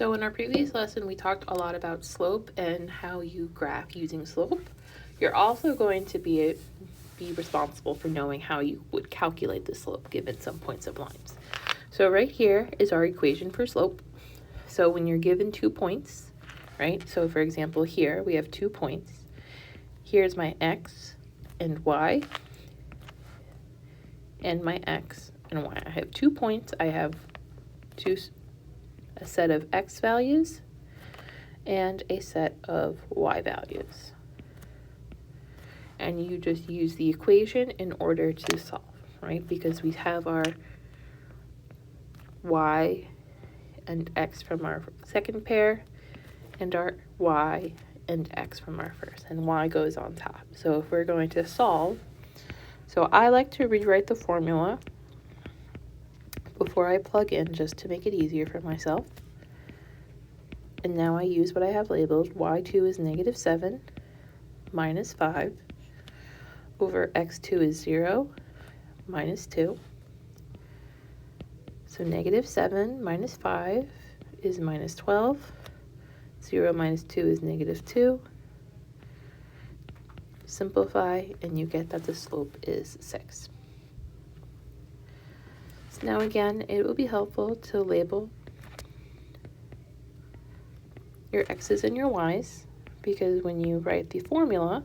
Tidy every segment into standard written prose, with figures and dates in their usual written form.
So in our previous lesson, we talked a lot about slope and how you graph using slope. You're also going to be responsible for knowing how you would calculate the slope given some points of lines. So right here is our equation for slope. So when you're given 2 points, right? So for example, here we have 2 points. Here's my x and y, and my x and y. I have 2 points. I have a set of x values and a set of y values. And you just use the equation in order to solve, right? Because we have our y and x from our second pair and our y and x from our first, and y goes on top. So if we're going to solve, so I like to rewrite the formula before I plug in just to make it easier for myself. And now I use what I have labeled. Y2 is negative 7 minus 5 over x2 is 0 minus 2. So negative 7 minus 5 is minus 12. 0 minus 2 is negative 2. Simplify, and you get that the slope is 6. So now again, it will be helpful to label your x's and your y's, because when you write the formula,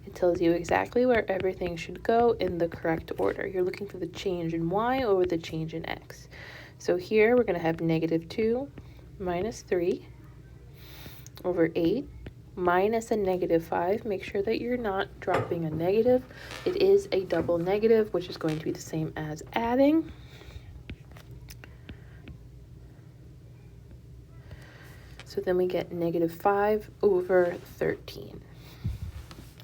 it tells you exactly where everything should go in the correct order. You're looking for the change in y over the change in x. So here we're going to have negative 2 minus 3 over 8 minus a negative 5. Make sure that you're not dropping a negative. It is a double negative, which is going to be the same as adding. So then we get negative 5 over 13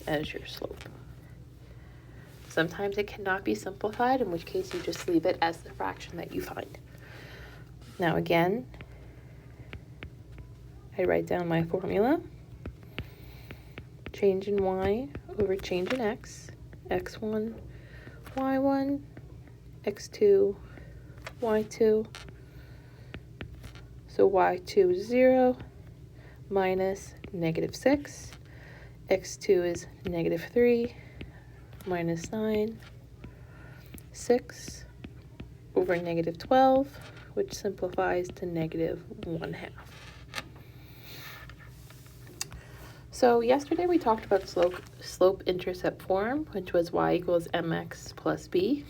as your slope. Sometimes it cannot be simplified, in which case you just leave it as the fraction that you find. Now again, I write down my formula. Change in y over change in x. x1, y1, x2, y2. So y2 is 0 minus negative 6. x2 is negative 3 minus 9. 6 over negative 12, which simplifies to negative 1/2. So yesterday we talked about slope-intercept form, which was y equals mx plus b.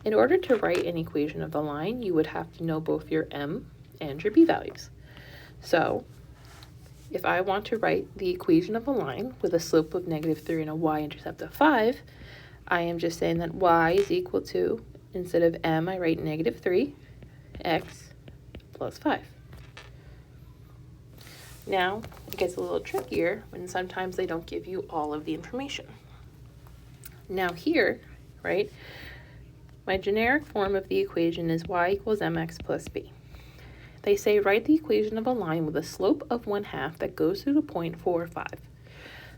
In order to write an equation of the line, you would have to know both your m and your b values. So if I want to write the equation of a line with a slope of negative 3 and a y-intercept of 5, I am just saying that y is equal to, instead of m, I write negative 3, x plus 5. Now, it gets a little trickier when sometimes they don't give you all of the information. Now here, right, my generic form of the equation is y equals mx plus b. They say write the equation of a line with a slope of 1/2 that goes through the point 4 or 5.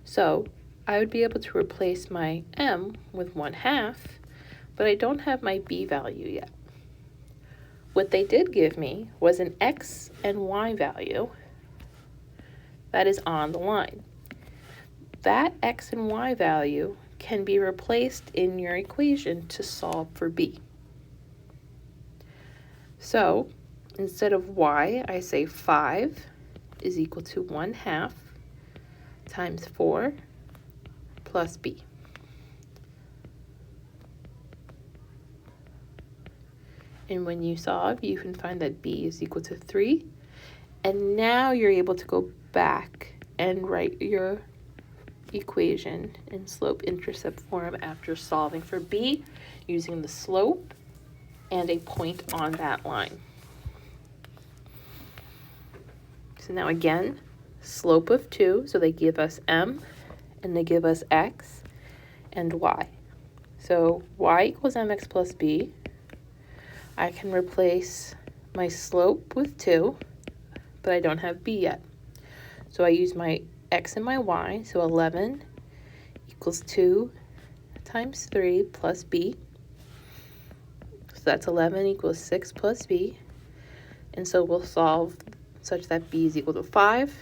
So I would be able to replace my m with 1/2, but I don't have my b value yet. What they did give me was an x and y value that is on the line. That x and y value can be replaced in your equation to solve for b. So instead of y, I say 5 is equal to 1/2 times 4 plus b. And when you solve, you can find that b is equal to 3. And now you're able to go back and write your equation in slope-intercept form after solving for b using the slope and a point on that line. So now again, slope of 2, so they give us m and they give us x and y. So y equals mx plus b. I can replace my slope with 2, but I don't have b yet. So I use my x and my y, so 11 equals 2 times 3 plus b. So that's 11 equals 6 plus b. And so we'll solve such that b is equal to 5.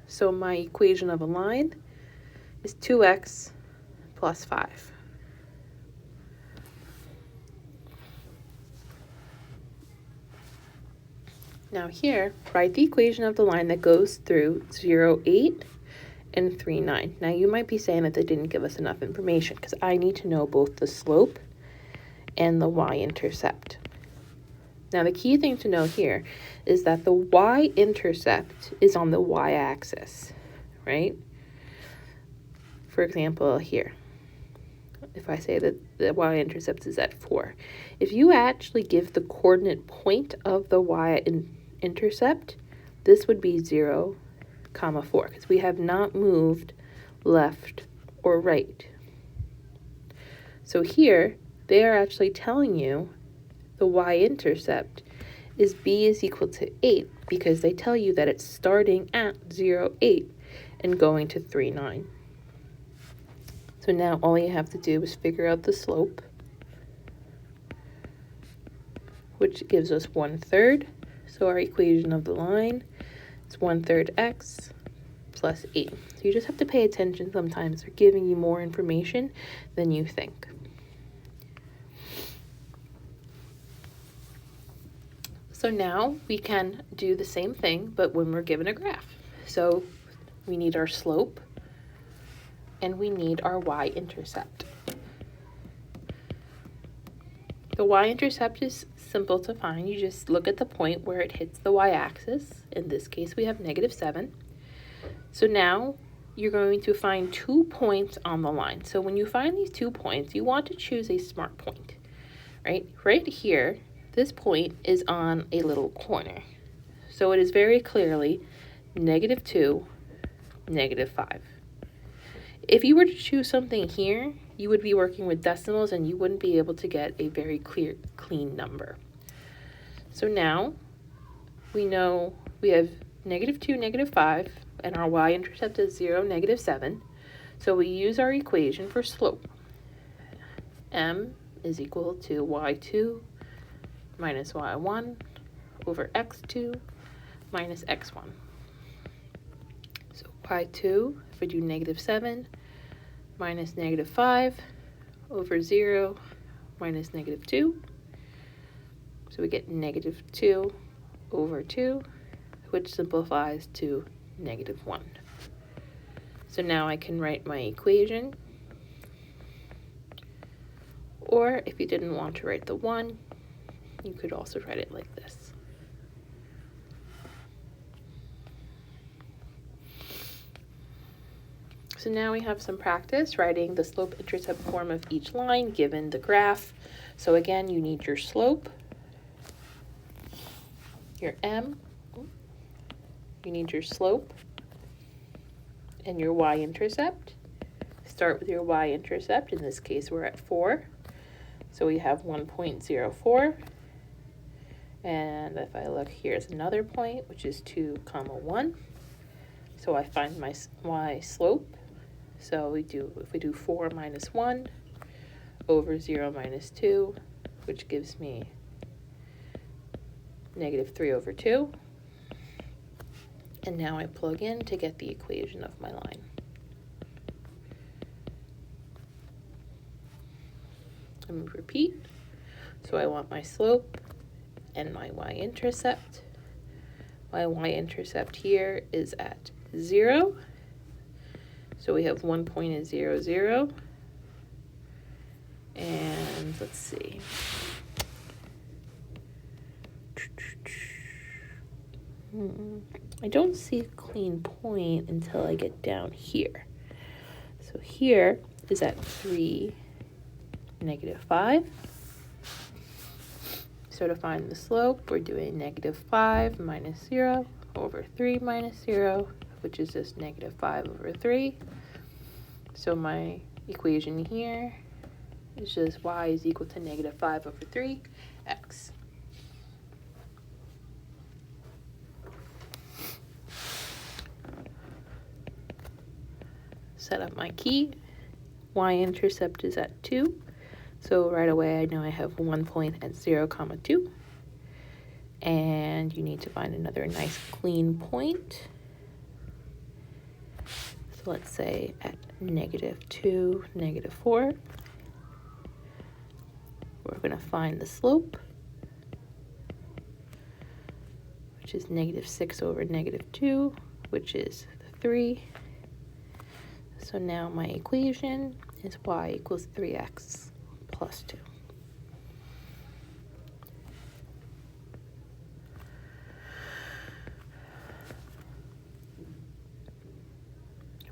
So my equation of a line is 2x plus 5. Now here, write the equation of the line that goes through 0, 8 and 3, 9. Now you might be saying that they didn't give us enough information because I need to know both the slope and the y-intercept. Now the key thing to know here is that the y-intercept is on the y-axis, right? For example, here, if I say that the y-intercept is at 4, if you actually give the coordinate point of the y-intercept, this would be 0, 4, because we have not moved left or right. So here, they are actually telling you the y-intercept is b is equal to 8 because they tell you that it's starting at 0, 8 and going to 3, 9. So now all you have to do is figure out the slope, which gives us 1/3. So our equation of the line is 1/3 x plus 8. So you just have to pay attention sometimes. They're giving you more information than you think. So now we can do the same thing, but when we're given a graph. So we need our slope and we need our y-intercept. The y-intercept is simple to find. You just look at the point where it hits the y-axis. In this case, we have -7. So now you're going to find 2 points on the line. So when you find these 2 points, you want to choose a smart point, right? Right here, this point is on a little corner. So it is very clearly -2, -5. If you were to choose something here, you would be working with decimals and you wouldn't be able to get a very clear, clean number. So now we know we have -2, -5, and our y-intercept is 0, -7. So we use our equation for slope. M is equal to y2 minus y1 over x2 minus x1. So y2, if we do -7 minus -5 over 0 minus -2. So we get -2 over 2, which simplifies to -1. So now I can write my equation. Or if you didn't want to write the 1, you could also write it like this. So now we have some practice writing the slope-intercept form of each line given the graph. So again, you need your slope, your M, you need your slope, and your y-intercept. Start with your y-intercept. In this case, we're at 4. So we have 1.04. And if I look, here's another point, which is 2, 1. So I find my y slope. So if we do 4 minus 1 over 0 minus 2, which gives me -3 over 2. And now I plug in to get the equation of my line. Let me repeat. So I want my slope and my y-intercept. My y-intercept here is at 0. So we have 1 point is 0, 0. And let's see. I don't see a clean point until I get down here. So here is at 3, -5. So to find the slope, we're doing -5 minus 0 over 3 minus 0, which is just -5 over 3. So my equation here is just y is equal to -5 over 3x. Set up my key. Y-intercept is at 2. So right away I know I have 1 point at 0, 2. and you need to find another nice clean point. So let's say at -2, -4, we're going to find the slope, which is -6 over -2, which is 3. So now my equation is y equals 3x plus 2.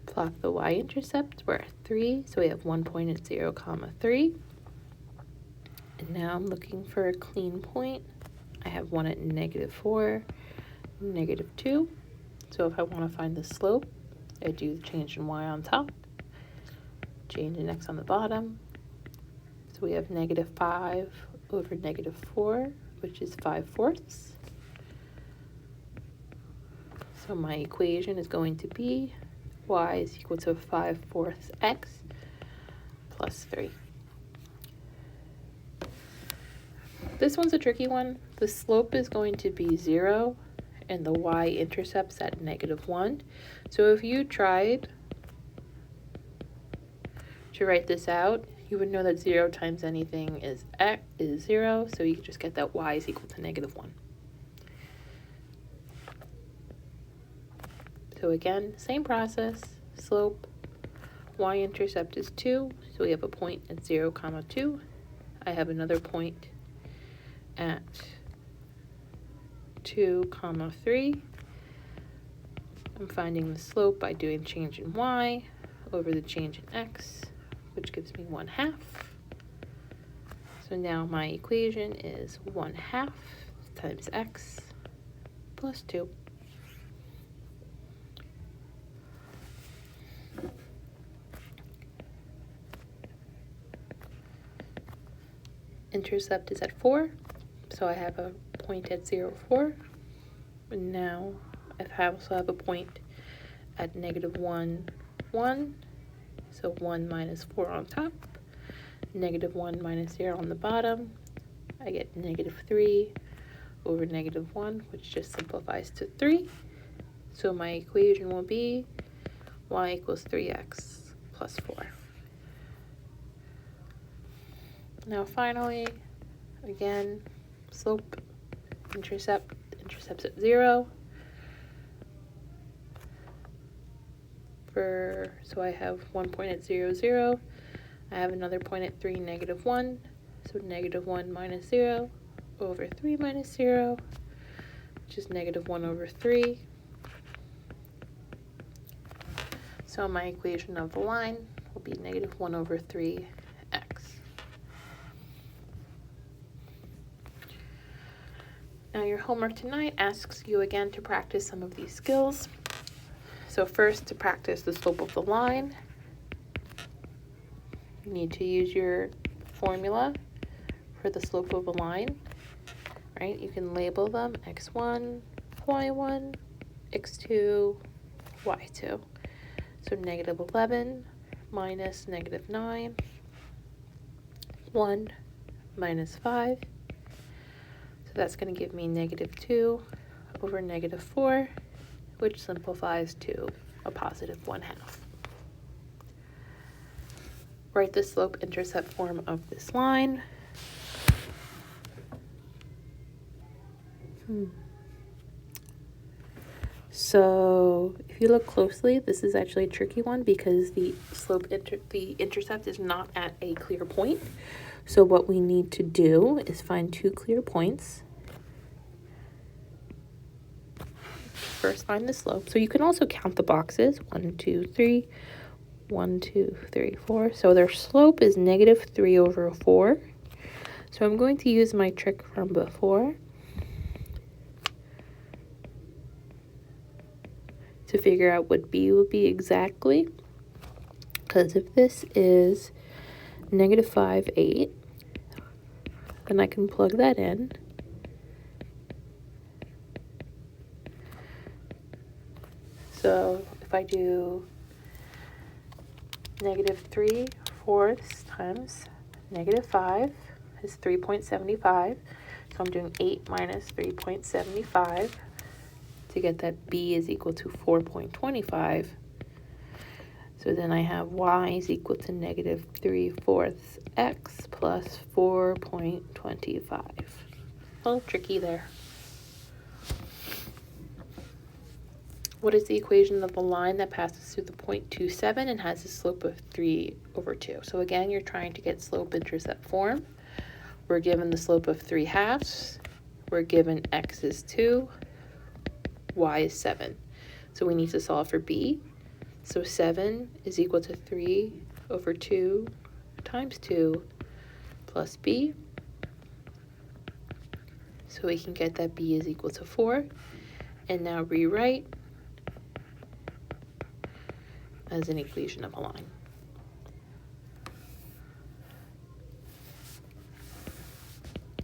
Plot the y-intercept. We're at 3, so we have 1 point at 0, 3. And now I'm looking for a clean point. I have one at -4, -2. So if I want to find the slope, I do the change in y on top, change in x on the bottom. So we have -5 over -4, which is 5/4. So my equation is going to be y is equal to 5/4 x plus 3. This one's a tricky one. The slope is going to be 0 and the y-intercept's at -1. So if you tried to write this out, you would know that 0 times anything is 0, so you can just get that y is equal to -1. So again, same process, slope, y-intercept is 2, so we have a point at 0, 2. I have another point at 2, 3. I'm finding the slope by doing change in y over the change in x, which gives me 1/2. So now my equation is 1/2 times x plus 2. Intercept is at 4, so I have a point at 0, 4. And now I also have a point at -1, 1. So 1 minus 4 on top, -1 minus 0 on the bottom. I get -3 over -1, which just simplifies to 3. So my equation will be y equals 3x plus 4. Now finally, again, slope, intercepts at 0. So I have 1 point at 0, 0. I have another point at 3, -1. So -1 minus 0 over 3 minus 0, which is -1 over 3. So my equation of the line will be -1 over 3x. Now your homework tonight asks you again to practice some of these skills. So first, to practice the slope of the line, you need to use your formula for the slope of a line, right? You can label them x1, y1, x2, y2. So -11 minus -9, 1 minus 5. So that's going to give me -2 over -4, which simplifies to a positive 1/2. Write the slope-intercept form of this line. So if you look closely, this is actually a tricky one because the intercept is not at a clear point. So what we need to do is find 2 clear points. First, find the slope. So you can also count the boxes. 1, 2, 3. 1, 2, 3, 4. So their slope is -3 over 4. So I'm going to use my trick from before to figure out what b will be exactly. Because if this is -5, 8, then I can plug that in. So if I do -3/4 times -5 is 3.75. So So I'm doing 8 minus 3.75 to get that b is equal to 4.25. So then I have y is equal to negative 3/4 x plus 4.25. A little tricky there. What is the equation of the line that passes through the point 27 and has a slope of 3/2? So again, you're trying to get slope-intercept form. We're given the slope of 3/2. We're given x is 2, y is 7. So we need to solve for b. So 7 is equal to 3/2 times 2 plus b. So we can get that b is equal to 4. And now rewrite as an equation of a line.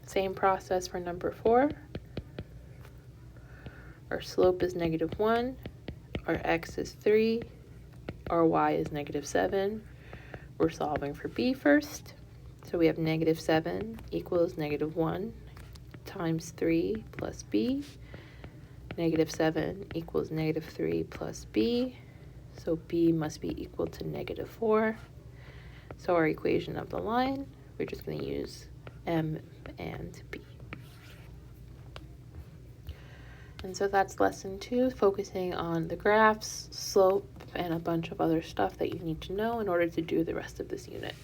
Same process for number 4. Our slope is -1. Our x is 3. Our y is -7. We're solving for b first. So we have -7 equals -1 times 3 plus b. -7 equals -3 plus b. So b must be equal to -4. So our equation of the line, we're just going to use m and b. And so that's lesson 2, focusing on the graphs, slope, and a bunch of other stuff that you need to know in order to do the rest of this unit.